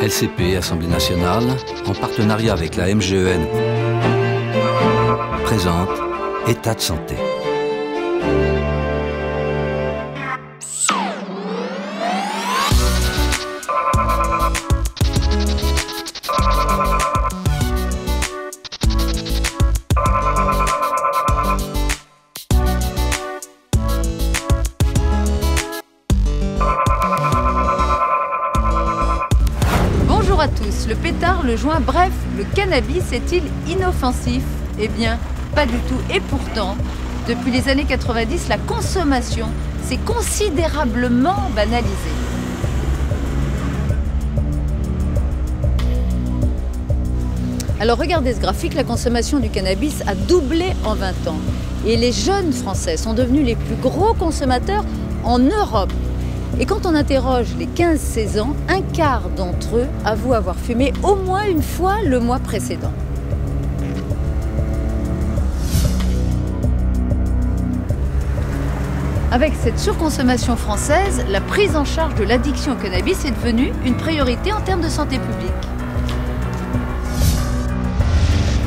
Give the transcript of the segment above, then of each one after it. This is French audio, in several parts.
LCP, Assemblée nationale, en partenariat avec la MGEN, présente État de santé. Bonjour à tous, le pétard, le joint, bref, le cannabis est-il inoffensif? Eh bien, pas du tout. Et pourtant, depuis les années 90, la consommation s'est considérablement banalisée. Alors regardez ce graphique, la consommation du cannabis a doublé en 20 ans. Et les jeunes Français sont devenus les plus gros consommateurs en Europe. Et quand on interroge les 15-16 ans, un quart d'entre eux avouent avoir fumé au moins une fois le mois précédent. Avec cette surconsommation française, la prise en charge de l'addiction au cannabis est devenue une priorité en termes de santé publique.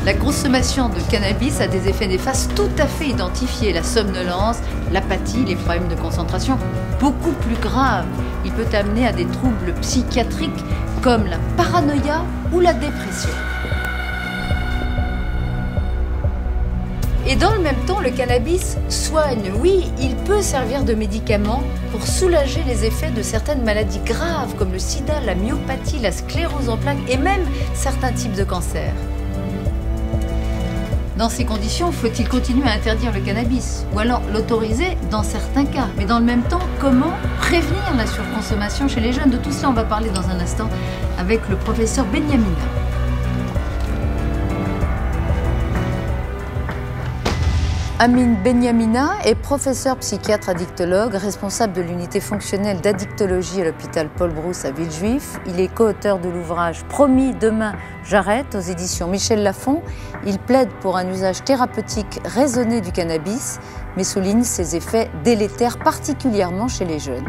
La consommation de cannabis a des effets néfastes tout à fait identifiés. La somnolence, l'apathie, les problèmes de concentration. Beaucoup plus grave, il peut amener à des troubles psychiatriques comme la paranoïa ou la dépression. Et dans le même temps, le cannabis soigne. Oui, il peut servir de médicament pour soulager les effets de certaines maladies graves comme le sida, la myopathie, la sclérose en plaques et même certains types de cancers. Dans ces conditions, faut-il continuer à interdire le cannabis ou alors l'autoriser dans certains cas? Mais dans le même temps, comment prévenir la surconsommation chez les jeunes? De tout cela, on va parler dans un instant avec le professeur Benyamina. Amine Benyamina est professeur psychiatre addictologue, responsable de l'unité fonctionnelle d'addictologie à l'hôpital Paul Brousse à Villejuif. Il est co-auteur de l'ouvrage Promis, demain, j'arrête aux éditions Michel Lafon. Il plaide pour un usage thérapeutique raisonné du cannabis, mais souligne ses effets délétères, particulièrement chez les jeunes.